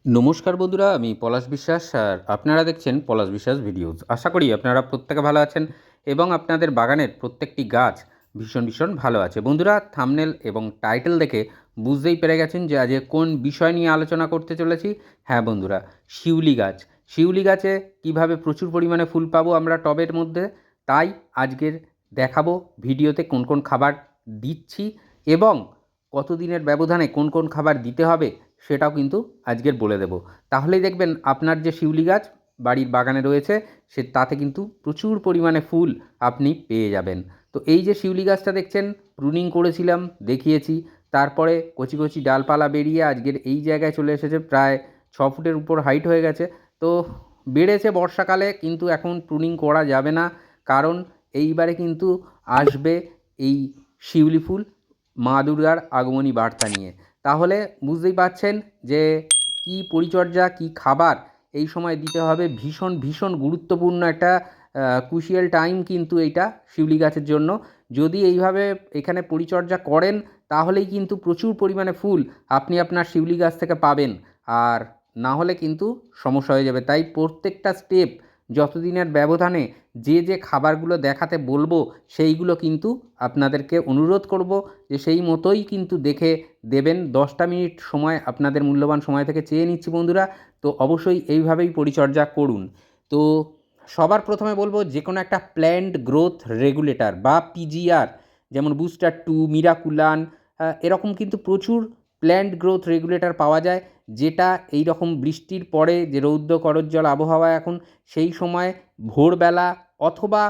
নমস্কার বন্ধুরা, আমি পলাশ বিশ্বাস আর আপনারা দেখছেন পলাশ বিশ্বাস ভিডিওস। আশা করি আপনারা প্রত্যেকে ভালো আছেন এবং আপনাদের বাগানের প্রত্যেকটি গাছ ভীষণ ভীষণ ভালো আছে। বন্ধুরা, থাম্বনেল এবং টাইটেল দেখে বুঝতেই পেরে গেছেন যে আজকে কোন বিষয় নিয়ে আলোচনা করতে চলেছি। হ্যাঁ বন্ধুরা, শিউলি গাছ। শিউলি গাছে কিভাবে প্রচুর পরিমাণে ফুল পাবো আমরা টবের মধ্যে, তাই আজকের দেখাবো ভিডিওতে কোন কোন খাবার দিচ্ছি এবং কতদিনের ব্যবধানে কোন কোন খাবার দিতে হবে সেটাও কিন্তু আজকের বলে দেব। তাহলেই দেখবেন আপনার যে শিউলি গাছ বাড়ির বাগানে রয়েছে তাতে কিন্তু প্রচুর পরিমাণে ফুল আপনি পেয়ে যাবেন। তো এই যে শিউলি গাছটা দেখছেন, প্রুনিং করেছিলাম, দেখিয়েছি, তারপরে কচি কচি ডালপালা বেরিয়ে আজকের এই জায়গায় চলে এসেছে, প্রায় 6 ফুটের উপর হাইট হয়ে গেছে। তো বেড়েছে বর্ষাকালে, কিন্তু এখন প্রুনিং করা যাবে না, কারণ এইবারে কিন্তু আসবে এই শিউলি ফুল মা দুর্গার আগমনী বার্তা নিয়ে। তাহলে বুঝতেই পারছেন যে কী পরিচর্যা, কী খাবার এই সময় দিতে হবে। ভীষণ ভীষণ গুরুত্বপূর্ণ একটা ক্রুশিয়াল টাইম কিন্তু এইটা শিউলি গাছের জন্য। যদি এইভাবে এখানে পরিচর্যা করেন তাহলেই কিন্তু প্রচুর পরিমাণে ফুল আপনি আপনার শিউলি গাছ থেকে পাবেন, আর না হলে কিন্তু সমস্যা হয়ে যাবে। তাই প্রত্যেকটা স্টেপ যতদিনের ব্যবধানে যে যে খাবারগুলো দেখাতে বলবো সেইগুলো কিন্তু আপনাদেরকে অনুরোধ করব যে সেই মতোই কিন্তু দেখে দেবেন। 10টা মিনিট সময় আপনাদের মূল্যবান সময় থেকে চেয়ে নিচ্ছি বন্ধুরা। তো অবশ্যই এইভাবেই পরিচর্যা করুন। তো সবার প্রথমে বলবো যে কোনো একটা প্ল্যান্ট গ্রোথ রেগুলেটর বা পিজিআর, যেমন বুস্টার 2, মিরাকুলান, এরকম কিন্তু প্রচুর প্ল্যান্ট গ্রোথ রেগুলেটর পাওয়া যায়, যেটা এই রকম বৃষ্টির পরে যে রৌদ্র করজ্জ্বল আবহাওয়া এখন, সেই সময় ভোরবেলা অথবা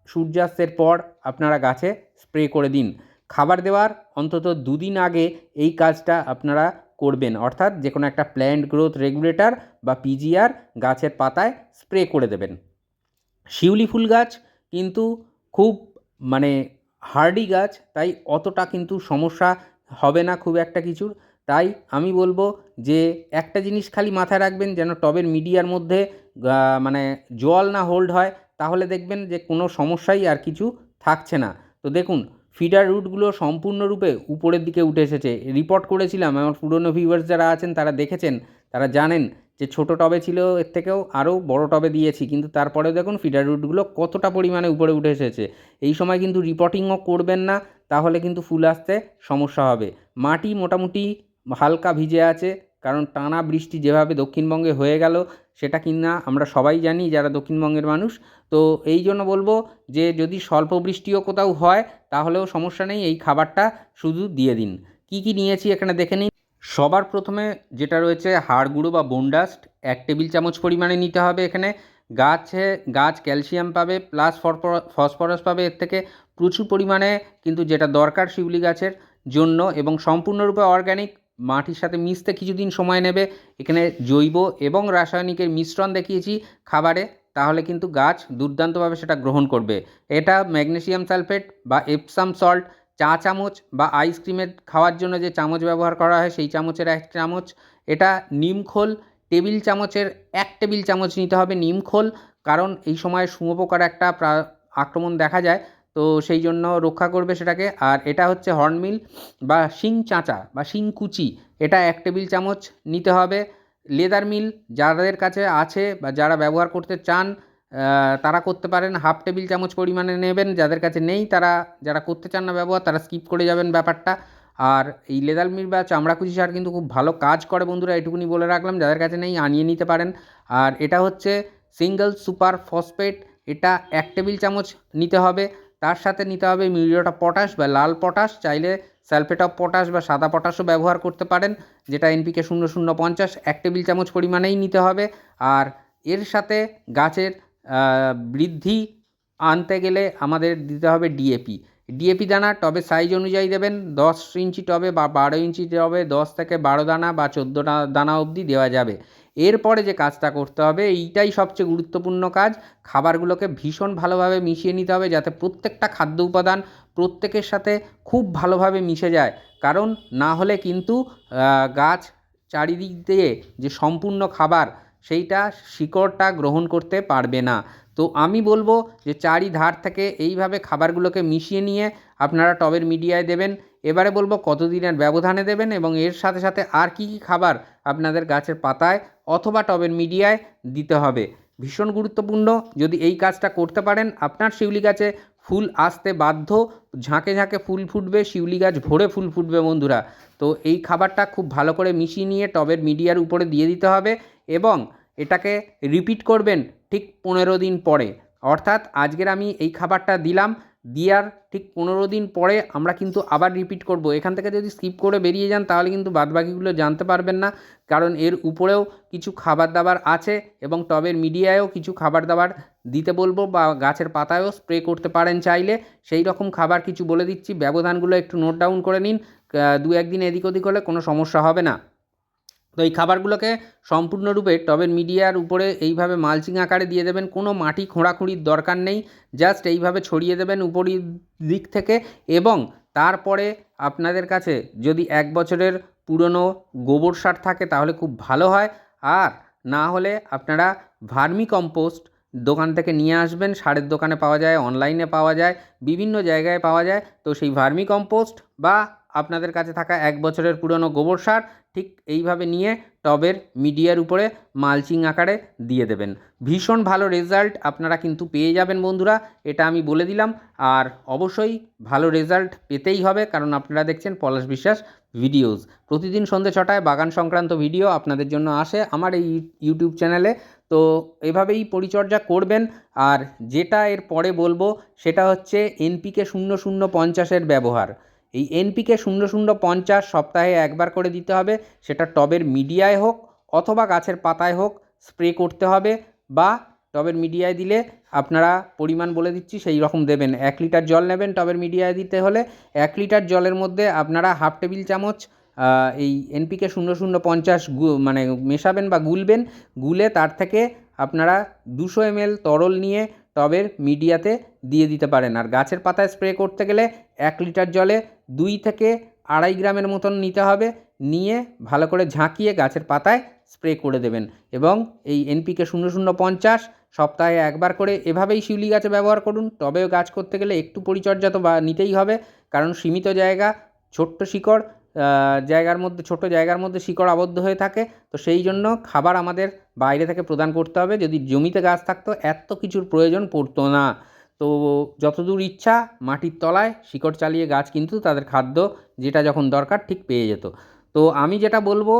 সূর্যাস্তের পর আপনারা গাছে স্প্রে করে দিন। খাবার দেওয়ার অন্তত 2 দিন আগে এই কাজটা আপনারা করবেন, অর্থাৎ যে কোনো একটা প্ল্যান্ট গ্রোথ রেগুলেটর বা পিজিআর গাছের পাতায় স্প্রে করে দেবেন। শিউলি ফুল গাছ কিন্তু খুব মানে হার্ডি গাছ, তাই অতটা কিন্তু সমস্যা হবে না খুব একটা কিছুর। তাই আমি বলবো যে একটা জিনিস খালি মাথায় রাখবেন, যেন টবের মিডিয়ার মধ্যে মানে জল না হোল্ড হয়, তাহলে দেখবেন যে কোনো সমস্যাই আর কিছু থাকছে না। তো দেখুন, ফিডার রুটগুলো সম্পূর্ণরূপে উপরের দিকে উঠে এসেছে। রিপোর্ট করেছিলাম, আমার পুরনো ভিউয়ার্স যারা আছেন তারা দেখেছেন, তারা জানেন যে ছোটো টবে ছিল, এর থেকেও আরও বড় টবে দিয়েছি, কিন্তু তারপরেও দেখুন ফিডার রুটগুলো কতটা পরিমাণে উপরে উঠে এসেছে। এই সময় কিন্তু রিপোর্টিংও করবেন না, তাহলে কিন্তু ফুল আসতে সমস্যা হবে। মাটি মোটামুটি হালকা ভিজে আছে, কারণ টানা বৃষ্টি যেভাবে দক্ষিণবঙ্গে হয়ে গেল সেটা কিনা আমরা সবাই জানি যারা দক্ষিণবঙ্গের মানুষ। তো এই জন্য বলবো যে যদি স্বল্প বৃষ্টিও কোথাও হয় তাহলেও সমস্যা নেই, এই খাবারটা শুধু দিয়ে দিন। কি কি নিয়েছি এখানে দেখে নিন। সবার প্রথমে যেটা রয়েছে হাড় গুঁড়ো বা বোনডাস্ট, 1 টেবিল চামচ পরিমাণে নিতে হবে। এখানে গাছ ক্যালসিয়াম পাবে, প্লাস ফসফরাস পাবে, এর থেকে প্রচুর পরিমাণে কিন্তু যেটা দরকার শিউলি গাছের জন্য, এবং সম্পূর্ণরূপে অর্গ্যানিক, মাটির সাথে মিশতে কিছুদিন সময় নেবে। এখানে জৈব এবং রাসায়নিকের মিশ্রণ দেখিয়েছি খাবারে, তাহলে কিন্তু গাছ দুর্দান্তভাবে সেটা গ্রহণ করবে। এটা ম্যাগনেসিয়াম সালফেট বা এপসাম সল্ট, 1 চা চামচ, বা আইসক্রিমের খাওয়ার জন্য যে চামচ ব্যবহার করা হয় সেই চামচের 1 চামচ। এটা নিমখোল, টেবিল চামচের 1 টেবিল চামচ নিতে হবে নিমখোল, কারণ এই সময় শুঁয়োপোকার একটা আক্রমণ দেখা যায়, তো সেই জন্য রক্ষা করবে সেটাকে। আর এটা হচ্ছে হর্নমিল বা শিং চাঁচা বা শিং কুচি, এটা 1 টেবিল চামচ নিতে হবে। লেদার মিল যাদের কাছে আছে বা যারা ব্যবহার করতে চান তারা করতে পারেন, 1/2 টেবিল চামচ পরিমাণে নেবেন। যাদের কাছে নেই, তারা যারা করতে চান না ব্যবহার, তারা স্কিপ করে যাবেন ব্যাপারটা। আর এই লেদার মিল বা চামড়াকুচি সার কিন্তু খুব ভালো কাজ করে বন্ধুরা, এটুকুনি বলে রাখলাম। যাদের কাছে নেই আনিয়ে নিতে পারেন। আর এটা হচ্ছে সিঙ্গেল সুপার ফসফেট, এটা 1 টেবিল চামচ নিতে হবে। তার সাথে নিতে হবে মিউরেট অফ পটাশ বা লাল পটাশ, চাইলে সালফেট অফ পটাশ বা সাদা পটাশও ব্যবহার করতে পারেন, যেটা এনপিকে 0050, 1 টেবিল চামচ পরিমাণেই নিতে হবে। আর এর সাথে গাছের বৃদ্ধি আনতে গেলে আমাদের দিতে হবে ডিএপি। ডিএপি দানা টবের সাইজ অনুযায়ী দেবেন। 10 ইঞ্চি টবে বা 12 ইঞ্চি টবে 10 থেকে 12 দানা বা 14 দানা অবধি দেওয়া যাবে। এরপরে যে কাজটা করতে হবে, এইটাই সবচেয়ে গুরুত্বপূর্ণ কাজ, খাবারগুলোকে ভীষণ ভালোভাবে মিশিয়ে নিতে হবে, যাতে প্রত্যেকটা খাদ্য উপাদান প্রত্যেকের সাথে খুব ভালোভাবে মিশে যায়। কারণ না হলে কিন্তু গাছ চারিদিক দিয়ে যে সম্পূর্ণ খাবার সেইটা শিকড়টা গ্রহণ করতে পারবে না। তো আমি বলবো যে চারিধার থেকে এইভাবে খাবারগুলোকে মিশিয়ে নিয়ে আপনারা টবের মিডিয়ায় দেবেন, এবারে বলবো কতদিনের ব্যবধানে দেবেন এবং এর সাথে সাথে আর কী কী খাবার আপনাদের গাছের পাতায় অথবা টবের মিডিয়ায় দিতে হবে। ভীষণ গুরুত্বপূর্ণ। যদি এই কাজটা করতে পারেন আপনার শিউলি গাছে ফুল আসতে বাধ্য, ঝাঁকে ঝাঁকে ফুল ফুটবে, শিউলি গাছ ভরে ফুল ফুটবে বন্ধুরা। তো এই খাবারটা খুব ভালো করে মিশিয়ে নিয়ে টবের মিডিয়ার উপরে দিয়ে দিতে হবে এবং এটাকে রিপিট করবেন ঠিক 15 দিন পরে। অর্থাৎ আজকের আমি এই খাবারটা দিলাম, দেওয়ার ঠিক 15 দিন পরে আমরা কিন্তু আবার রিপিট করব। এখান থেকে যদি স্কিপ করে বেরিয়ে যান তাহলে কিন্তু বাদবাকিগুলো জানতে পারবেন না, কারণ এর উপরেও কিছু খাবার দাবার আছে এবং টবের মিডিয়ায়ও কিছু খাবার দাবার দিতে বলবো বা গাছের পাতায়ও স্প্রে করতে পারেন চাইলে। সেই রকম খাবার কিছু বলে দিচ্ছি, ব্যবধানগুলো একটু নোট ডাউন করে নিন। 2-1 দিন এদিক ওদিক হলে কোনো সমস্যা হবে না। তো এই খাবারগুলোকে সম্পূর্ণরূপে টবের মিডিয়ার উপরে এইভাবে মালচিং আকারে দিয়ে দেবেন। কোনো মাটি খোঁড়াখুঁড়ির দরকার নেই, জাস্ট এইভাবে ছড়িয়ে দেবেন উপরের দিক থেকে। এবং তারপরে আপনাদের কাছে যদি 1 বছরের পুরনো গোবর সার থাকে তাহলে খুব ভালো হয়, আর না হলে আপনারা ভার্মি কম্পোস্ট দোকান থেকে নিয়ে আসবেন। সারের দোকানে পাওয়া যায়, অনলাইনে পাওয়া যায়, বিভিন্ন জায়গায় পাওয়া যায়। তো সেই ভার্মি কম্পোস্ট বা আপনাদের কাছে থাকা 1 বছরের পুরনো গোবর সার ঠিক এইভাবে নিয়ে টবের মিডিয়ার উপরে মালচিং আকারে দিয়ে দেবেন। ভীষণ ভালো রেজাল্ট আপনারা কিন্তু পেয়ে যাবেন বন্ধুরা, এটা আমি বলে দিলাম। আর অবশ্যই ভালো রেজাল্ট পেতেই হবে, কারণ আপনারা দেখছেন পলাশ বিশ্বাস ভিডিওস। প্রতিদিন সন্ধ্যে 6টায় বাগান সংক্রান্ত ভিডিও আপনাদের জন্য আসে আমার এই ইউটিউব চ্যানেলে। তো এভাবেই পরিচর্যা করবেন। আর যেটা এর পরে বলবো সেটা হচ্ছে NPK 0050-এর ব্যবহার। এই NPK 0050 সপ্তাহে একবার করে দিতে হবে, সেটা টবের মিডিয়ায় হোক অথবা গাছের পাতায় হোক স্প্রে করতে হবে। বা টবের মিডিয়ায় দিলে আপনারা পরিমাণ বলে দিচ্ছি সেই রকম দেবেন। 1 লিটার জল নেবেন টবের মিডিয়ায় দিতে হলে, 1 লিটার জলের মধ্যে আপনারা হাফ টেবিল চামচ এই NPK 0050 মানে মেশাবেন বা গুলবেন। গুলে তার থেকে আপনারা 200 ml তরল নিয়ে টবের মিডিয়াতে দিয়ে দিতে পারেন। আর গাছের পাতায় স্প্রে করতে গেলে 1 লিটার জলে 2 থেকে 2.5 গ্রামের মতন নিতে হবে, নিয়ে ভালো করে ঝাঁকিয়ে গাছের পাতায় স্প্রে করে দেবেন। এবং এই NPK 0050 সপ্তাহে একবার করে এভাবেই শিউলি গাছে ব্যবহার করুন। টবেও গাছ করতে গেলে একটু পরিচর্যা তো নিতেই হবে, কারণ সীমিত জায়গা, ছোট্ট শিকড়, ছোট জায়গার মধ্যে শিকড় আবদ্ধ হয়ে থাকে। তো সেই জন্য খাবার আমাদের বাইরে থেকে প্রদান করতে হবে। যদি জমিতে গাছ থাকতো এত কিছুর প্রয়োজন পড়তো না। তো যতদূর ইচ্ছা মাটির তলায় শিকড় চালিয়ে গাছ কিন্তু তাদের খাদ্য যেটা যখন দরকার ঠিক পেয়ে যেত। তো আমি যেটা বলবো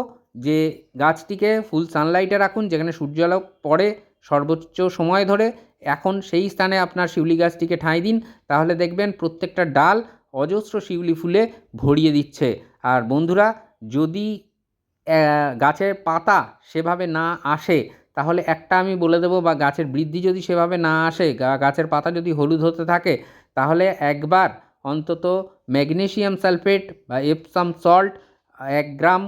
যে গাছটিকে ফুল সানলাইটে রাখুন, যেখানে সূর্যালোক পড়ে সর্বোচ্চ সময় ধরে। এখন সেই স্থানে আপনার শিউলি গাছটিকে ঠাঁই দিন, তাহলে দেখবেন প্রত্যেকটা ডাল অজস্র শিউলি ফুলে ভরিয়ে দিচ্ছে। আর বন্ধুরা, যদি গাছের পাতা সেভাবে না আসে তাহলে একটা আমি বলে দেবো, বা গাছের বৃদ্ধি যদি সেভাবে না আসে, গাছের পাতা যদি হলুদ হতে থাকে, তাহলে একবার অন্তত ম্যাগনেসিয়াম সালফেট বা এপসাম সল্ট 1 গ্রাম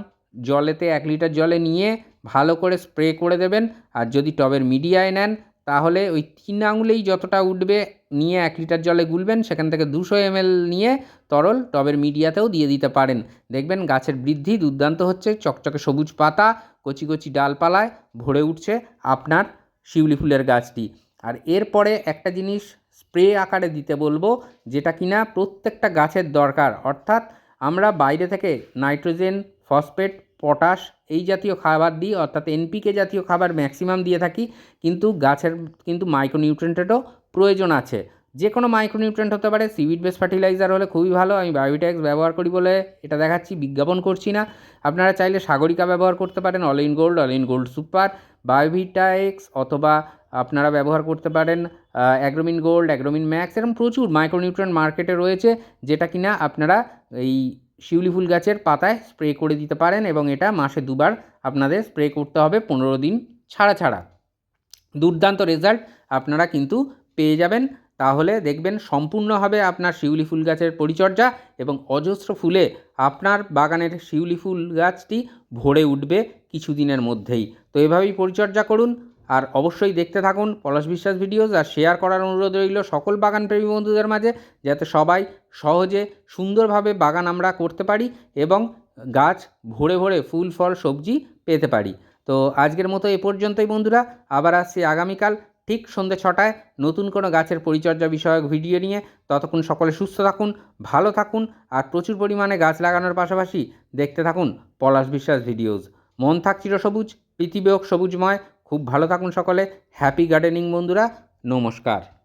জলেতে 1 লিটার জলে নিয়ে ভালো করে স্প্রে করে দেবেন। আর যদি টবের মিডিয়ায় নেন তাহলে ওই 3 আঙুলেই যতটা উঠবে নিয়ে 1 লিটার জলে গুলবেন, সেখান থেকে 200 ml নিয়ে তরল টবের মিডিয়াতেও দিয়ে দিতে পারেন। দেখবেন গাছের বৃদ্ধি দুর্দান্ত হচ্ছে, চকচকে সবুজ পাতা, কচি কচি ডালপালায় ভরে উঠছে আপনার শিউলি ফুলের গাছটি। আর এরপরে একটা জিনিস স্প্রে আকারে দিতে বলবো, যেটা কিনা প্রত্যেকটা গাছের দরকার। অর্থাৎ আমরা বাইরে থেকে নাইট্রোজেন, ফসফেট, পটাশ এই জাতীয় খাবার দিই, অর্থাৎ NPK জাতীয় খাবার ম্যাক্সিমাম দিয়ে থাকি, কিন্তু গাছের কিন্তু মাইক্রোনিউট্রিয়েন্টেরও প্রয়োজন আছে। যে কোনো মাইক্রোনিউট্রিয়েন্ট হতে পারে, সিভিড বেস ফার্টিলাইজার হলে খুবই ভালো। আমি বায়োটেক্স ব্যবহার করি বলে এটা দেখাচ্ছি, বিজ্ঞাপন করছি না। আপনারা চাইলে সাগরিকা ব্যবহার করতে পারেন, all in gold super, বায়োভিটা x, অথবা আপনারা ব্যবহার করতে পারেন অ্যাগ্রোমিন গোল্ড, অ্যাগ্রোমিন ম্যাক্স। এরকম প্রচুর মাইক্রোনিউট্রিয়েন্ট মার্কেটে রয়েছে, যেটা কিনা আপনারা এই শিউলি ফুল গাছের পাতায় স্প্রে করে দিতে পারেন। এবং এটা মাসে 2 বার আপনাদের স্প্রে করতে হবে 15 দিন ছাড়া ছাড়া। দুর্দান্ত রেজাল্ট আপনারা কিন্তু পেয়ে যাবেন। তাহলে দেখবেন সম্পূর্ণ হবে আপনার শিউলি ফুল গাছের পরিচর্যা এবং অজস্র ফুলে আপনার বাগানের শিউলি ফুল গাছটি ভরে উঠবে কিছুদিনের মধ্যেই। তো এভাবেই পরিচর্যা করুন। আর অবশ্যই দেখতে থাকুন পলাশ বিশ্বাস ভিডিওস, আর শেয়ার করার অনুরোধ রইল সকল বাগানপ্রেমী বন্ধুদের মাঝে, যাতে সবাই সহজে সুন্দরভাবে বাগান আমরা করতে পারি এবং গাছ ভরে ভরে ফুল ফল সবজি পেতে পারি। তো আজকের মতো এ পর্যন্তই বন্ধুরা, আবার আসছি আগামীকাল ঠিক সন্ধ্যে 6টায় নতুন কোনো গাছের পরিচর্যা বিষয়ক ভিডিও নিয়ে। ততক্ষণ সকলে সুস্থ থাকুন, ভালো থাকুন আর প্রচুর পরিমাণে গাছ লাগানোর পাশাপাশি দেখতে থাকুন পলাশ বিশ্বাস ভিডিওস। মন থাক চিরসবুজ, পৃথিবী হোক সবুজময়। খুব ভালো থাকুন সকলে। হ্যাপি গার্ডেনিং বন্ধুরা, নমস্কার।